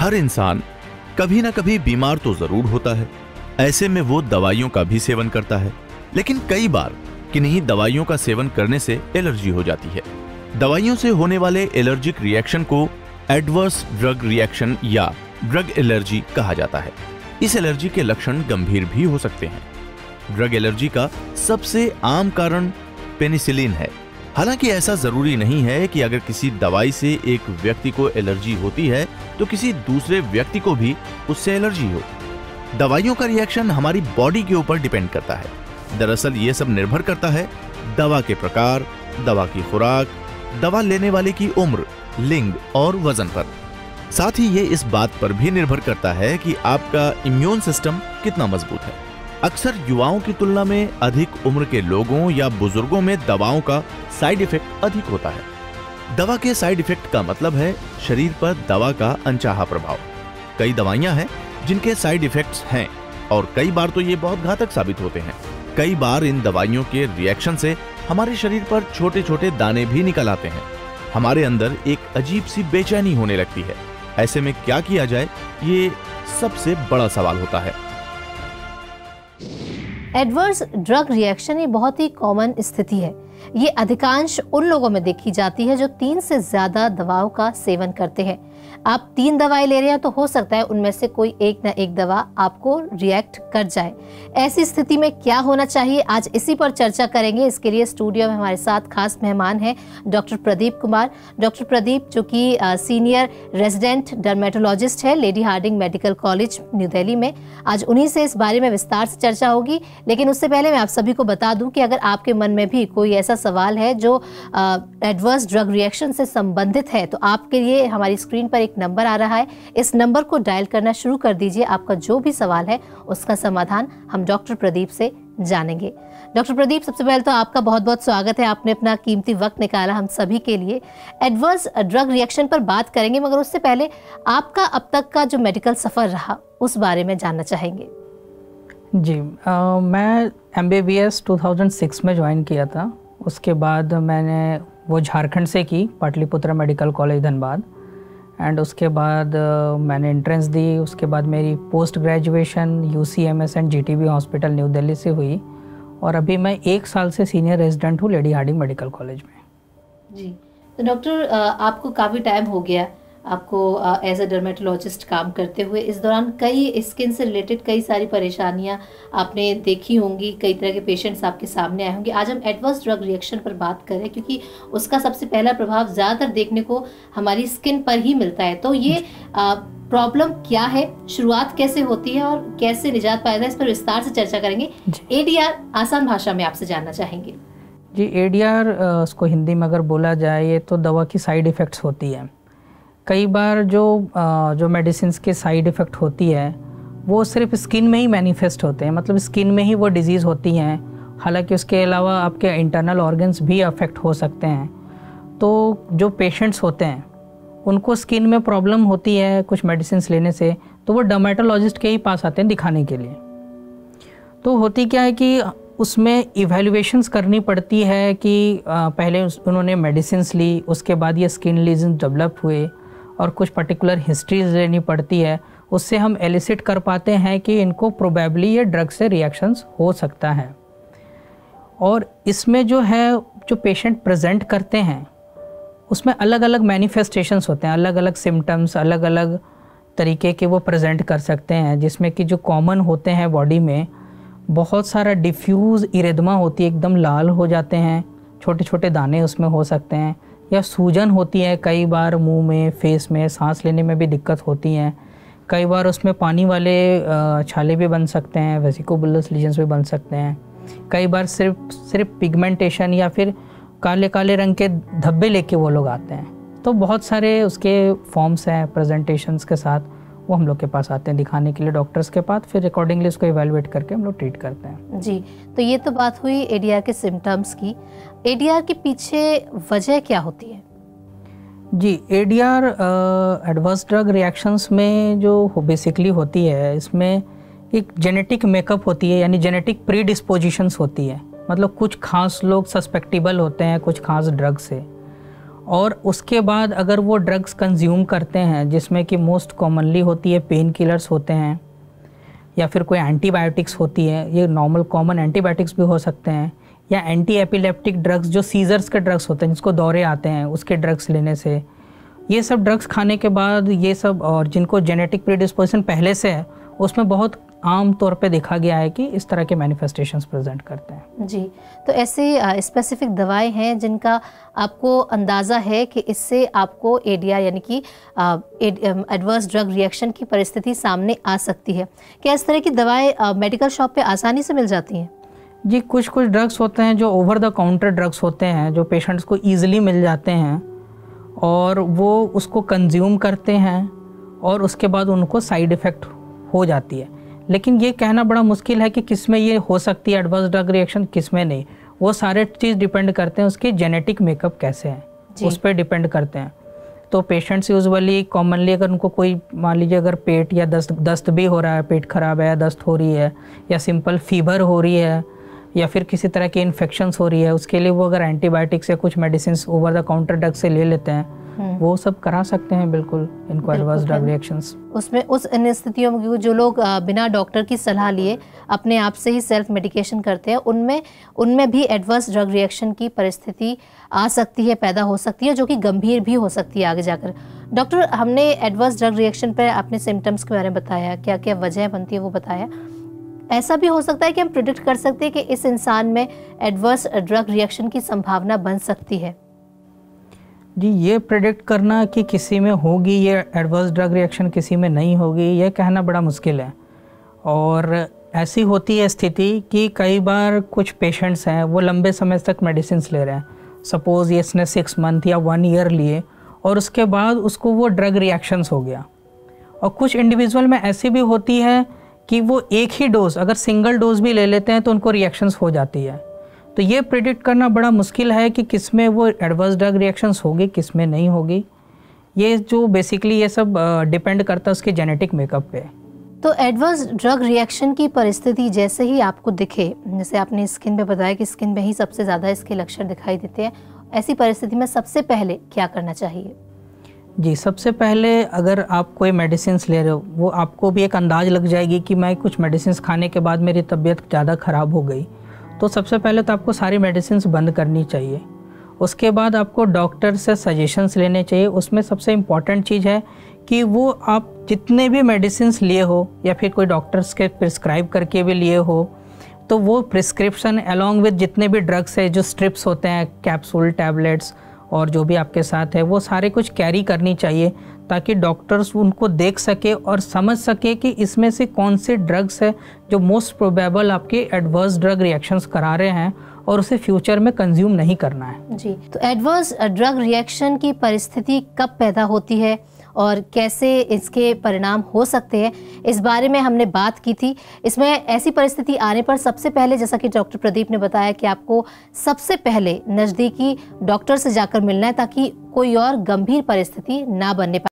हर इंसान कभी ना कभी बीमार तो जरूर होता है, ऐसे में वो दवाइयों का भी सेवन करता है। लेकिन कई बार किन्हीं दवाइयों का सेवन करने से एलर्जी हो जाती है। दवाइयों से होने वाले एलर्जिक रिएक्शन को एडवर्स ड्रग रिएक्शन या ड्रग एलर्जी कहा जाता है। इस एलर्जी के लक्षण गंभीर भी हो सकते हैं। ड्रग एलर्जी का सबसे आम कारण पेनिसिलिन है। हालांकि ऐसा जरूरी नहीं है कि अगर किसी दवाई से एक व्यक्ति को एलर्जी होती है तो किसी दूसरे व्यक्ति को भी उससे एलर्जी हो। दवाइयों का रिएक्शन हमारी बॉडी के ऊपर डिपेंड करता है। दरअसल ये सब निर्भर करता है दवा के प्रकार, दवा की खुराक, दवा लेने वाले की उम्र, लिंग और वजन पर। साथ ही ये इस बात पर भी निर्भर करता है कि आपका इम्यून सिस्टम कितना मजबूत है। अक्सर युवाओं की तुलना में अधिक उम्र के लोगों या बुजुर्गों में दवाओं का साइड इफेक्ट अधिक होता है। दवा के साइड इफेक्ट का मतलब है शरीर पर दवा का अनचाहा प्रभाव। कई दवाइयां हैं जिनके साइड इफेक्ट्स हैं और कई बार तो ये बहुत घातक साबित होते हैं। कई बार इन दवाइयों के रिएक्शन से हमारे शरीर पर छोटे छोटे दाने भी निकल आते हैं। हमारे अंदर एक अजीब सी बेचैनी होने लगती है। ऐसे में क्या किया जाए, ये सबसे बड़ा सवाल होता है। एडवर्स ड्रग रिएक्शन ये बहुत ही कॉमन स्थिति है। ये अधिकांश उन लोगों में देखी जाती है जो 3 से ज्यादा दवाओं का सेवन करते हैं। आप 3 दवाएं ले रहे हैं तो हो सकता है उनमें से कोई एक ना एक दवा आपको रिएक्ट कर जाए। ऐसी स्थिति में क्या होना चाहिए, आज इसी पर चर्चा करेंगे। इसके लिए स्टूडियो में हमारे साथ खास मेहमान हैं डॉक्टर प्रदीप कुमार। डॉक्टर प्रदीप जो कि सीनियर रेजिडेंट डर्मेटोलॉजिस्ट है Lady Hardinge Medical College New Delhi में। आज उन्हीं से इस बारे में विस्तार से चर्चा होगी। लेकिन उससे पहले मैं आप सभी को बता दूं कि अगर आपके मन में भी कोई ऐसा सवाल है जो एडवर्स ड्रग रिएक्शन से संबंधित है तो आपके लिए हमारी स्क्रीन पर एक नंबर आ रहा है। इस नंबर को डायल करना शुरू कर दीजिए। आपका जो भी सवाल है उसका समाधान हम डॉक्टर प्रदीप से जानेंगे। डॉक्टर प्रदीप, सबसे पहले तो आपका बहुत बहुत स्वागत है। आपने अपना कीमती वक्त निकाला हम सभी के लिए। एडवर्स ड्रग रिएक्शन पर बात करेंगे, मगर उससे पहले आपका अब तक का जो मेडिकल सफर रहा उस बारे में जानना चाहेंगे। जी, मैं MBBS 2006 में ज्वाइन किया था। उसके बाद मैंने वो झारखंड से की, Pataliputra medical college Dhanbad. And उसके बाद मैंने एंट्रेंस दी। उसके बाद मेरी post graduation UCMS and GTB hospital new Delhi से हुई और अभी मैं 1 साल से सीनियर रेजिडेंट हूँ लेडी हार्डिंग मेडिकल कॉलेज में। जी, तो डॉक्टर आपको काफ़ी टाइम हो गया आपको एज अ डर्मेटोलॉजिस्ट काम करते हुए। इस दौरान कई स्किन से रिलेटेड कई सारी परेशानियां आपने देखी होंगी, कई तरह के पेशेंट्स आपके सामने आए होंगे। आज हम एडवर्स ड्रग रिएक्शन पर बात करें क्योंकि उसका सबसे पहला प्रभाव ज़्यादातर देखने को हमारी स्किन पर ही मिलता है। तो ये प्रॉब्लम क्या है, शुरुआत कैसे होती है और कैसे निजात पाया जाए, इस पर विस्तार से चर्चा करेंगे। ADR आसान भाषा में आपसे जानना चाहेंगे। जी, ADR उसको हिंदी में अगर बोला जाए ये तो दवा की साइड इफ़ेक्ट्स होती है। कई बार जो मेडिसिन के साइड इफ़ेक्ट होती है वो सिर्फ स्किन में ही मैनिफेस्ट होते हैं, मतलब स्किन में ही वो डिजीज़ होती हैं। हालांकि उसके अलावा आपके इंटरनल ऑर्गन्स भी अफेक्ट हो सकते हैं। तो जो पेशेंट्स होते हैं उनको स्किन में प्रॉब्लम होती है कुछ मेडिसिन लेने से, तो वो डर्मेटोलॉजिस्ट के ही पास आते हैं दिखाने के लिए। तो होती क्या है कि उसमें इवैल्यूएशंस करनी पड़ती है कि पहले उन्होंने मेडिसिन ली, उसके बाद ये स्किन लीजन डेवलप हुए और कुछ पर्टिकुलर हिस्ट्रीज लेनी पड़ती है। उससे हम एलिसिट कर पाते हैं कि इनको प्रोबेबली ये ड्रग से रिएक्शंस हो सकता है। और इसमें जो पेशेंट प्रेजेंट करते हैं उसमें अलग अलग मैनिफेस्टेशंस होते हैं, अलग अलग सिम्टम्स, अलग अलग तरीके के वो प्रेजेंट कर सकते हैं। जिसमें कि जो कॉमन होते हैं बॉडी में बहुत सारा डिफ्यूज़ इरेदमा होती है, एकदम लाल हो जाते हैं, छोटे छोटे दाने उसमें हो सकते हैं, या सूजन होती है कई बार मुंह में, फेस में, सांस लेने में भी दिक्कत होती हैं। कई बार उसमें पानी वाले छाले भी बन सकते हैं, वेसिकोबुलस लीजन्स भी बन सकते हैं। कई बार सिर्फ पिगमेंटेशन या फिर काले काले रंग के धब्बे लेके वो लोग आते हैं। तो बहुत सारे उसके फॉर्म्स हैं प्रेजेंटेशंस के साथ, वो हम लोग के पास आते हैं दिखाने के लिए डॉक्टर्स के पास। फिर अकॉर्डिंगली उसको इवैल्यूएट करके हम लोग ट्रीट करते हैं। जी, तो ये तो बात हुई ADR के सिम्टम्स की। ADR के पीछे वजह क्या होती है? जी, ADR एडवर्स ड्रग रिएक्शंस में जो बेसिकली होती है, इसमें एक जेनेटिक मेकअप होती है, यानी जेनेटिक प्रीडिस्पोजिशंस होती है। मतलब कुछ खास लोग सस्पेक्टेबल होते हैं कुछ खास ड्रग से, और उसके बाद अगर वो ड्रग्स कंज्यूम करते हैं, जिसमें कि मोस्ट कॉमनली होती है पेन किलर्स होते हैं या फिर कोई एंटीबायोटिक्स होती है, ये नॉर्मल कॉमन एंटीबायोटिक्स भी हो सकते हैं, या एंटी एपिलेप्टिक ड्रग्स जो सीजर्स के ड्रग्स होते हैं, जिसको दौरे आते हैं, उसके ड्रग्स लेने से, ये सब ड्रग्स खाने के बाद ये सब, और जिनको जेनेटिक प्रीडिस्पोजिशन पहले से है, उसमें बहुत आम तौर पे देखा गया है कि इस तरह के मैनिफेस्टेशंस प्रेजेंट करते हैं। जी, तो ऐसे स्पेसिफिक दवाएं हैं जिनका आपको अंदाज़ा है कि इससे आपको एडिया यानी कि एडवर्स ड्रग रिएक्शन की परिस्थिति सामने आ सकती है। क्या इस तरह की दवाएं मेडिकल शॉप पे आसानी से मिल जाती हैं? जी, कुछ कुछ ड्रग्स होते हैं जो ओवर द काउंटर ड्रग्स होते हैं, जो पेशेंट्स को ईजिली मिल जाते हैं और वो उसको कंज्यूम करते हैं और उसके बाद उनको साइड इफ़ेक्ट हो जाती है। लेकिन ये कहना बड़ा मुश्किल है कि किस में ये हो सकती है एडवर्स ड्रग रिएक्शन, किस में नहीं। वो सारे चीज़ डिपेंड करते हैं उसके जेनेटिक मेकअप कैसे हैं, उस पर डिपेंड करते हैं। तो पेशेंट्स यूजुअली कॉमनली अगर उनको कोई, मान लीजिए अगर पेट या दस्त भी हो रहा है, पेट खराब है या दस्त हो रही है या सिंपल फीवर हो रही है या फिर किसी तरह की इन्फेक्शंस हो रही है, उसके लिए वो अगर एंटीबायोटिक्स या कुछ medicine over the counter drug से ले लेते हैं, वो सब करा सकते हैं बिल्कुल इनको एडवर्स ड्रग रिएक्शंस। उसमें उस इन स्थितियों में जो लोग बिना डॉक्टर की सलाह लिए अपने आप से ही सेल्फ मेडिकेशन करते हैं, उनमें भी एडवर्स ड्रग रिएक्शन की परिस्थिति आ सकती है, पैदा हो सकती है, जो कि गंभीर भी हो सकती है आगे जाकर। डॉक्टर, हमने एडवर्स ड्रग रिएक्शन पर अपने सिम्टम्स के बारे में बताया, क्या क्या वजह बनती है वो बताया। ऐसा भी हो सकता है कि हम प्रिडिक्ट कर सकते हैं कि इस इंसान में एडवर्स ड्रग रिएक्शन की संभावना बन सकती है? जी, ये प्रेडिक्ट करना कि किसी में होगी ये एडवर्स ड्रग रिएक्शन, किसी में नहीं होगी, ये कहना बड़ा मुश्किल है। और ऐसी होती है स्थिति कि कई बार कुछ पेशेंट्स हैं वो लंबे समय तक मेडिसिन ले रहे हैं, सपोज़ ये इसने 6 मंथ या 1 ईयर लिए और उसके बाद उसको वो ड्रग रिएक्शंस हो गया। और कुछ इंडिविजुअल में ऐसी भी होती है कि वो एक ही डोज, अगर सिंगल डोज भी ले लेते हैं तो उनको रिएक्शंस हो जाती है। तो ये प्रिडिक्ट करना बड़ा मुश्किल है कि किस में वो एडवर्स ड्रग रिएक्शंस होगी, किस में नहीं होगी। ये जो बेसिकली ये सब डिपेंड करता है उसके जेनेटिक मेकअप पे। तो एडवर्स ड्रग रिएक्शन की परिस्थिति जैसे ही आपको दिखे, जैसे आपने स्किन पे बताया कि स्किन में ही सबसे ज़्यादा इसके लक्षण दिखाई देते हैं, ऐसी परिस्थिति में सबसे पहले क्या करना चाहिए? जी, सबसे पहले अगर आप कोई मेडिसिन ले रहे हो, वो आपको भी एक अंदाज़ लग जाएगी कि मैं कुछ मेडिसिन खाने के बाद मेरी तबीयत ज़्यादा ख़राब हो गई, तो सबसे पहले तो आपको सारी मेडिसिन बंद करनी चाहिए। उसके बाद आपको डॉक्टर से सजेशंस लेने चाहिए। उसमें सबसे इम्पॉर्टेंट चीज़ है कि वो आप जितने भी मेडिसिन लिए हो या फिर कोई डॉक्टर्स के प्रिस्क्राइब करके भी लिए हो, तो वो प्रिस्क्रिप्शन अलॉन्ग विद जितने भी ड्रग्स है, जो स्ट्रिप्स होते हैं, कैप्सूल, टैबलेट्स और जो भी आपके साथ है, वो सारे कुछ कैरी करनी चाहिए ताकि डॉक्टर्स उनको देख सके और समझ सके कि इसमें से कौन से ड्रग्स है जो मोस्ट प्रोबेबल आपके एडवर्स ड्रग रिएक्शंस करा रहे हैं और उसे फ्यूचर में कंज्यूम नहीं करना है। जी, तो एडवर्स ड्रग रिएक्शन की परिस्थिति कब पैदा होती है और कैसे इसके परिणाम हो सकते हैं, इस बारे में हमने बात की थी। इसमें ऐसी परिस्थिति आने पर सबसे पहले, जैसा कि डॉक्टर प्रदीप ने बताया, कि आपको सबसे पहले नज़दीकी डॉक्टर से जाकर मिलना है ताकि कोई और गंभीर परिस्थिति ना बनने पाए।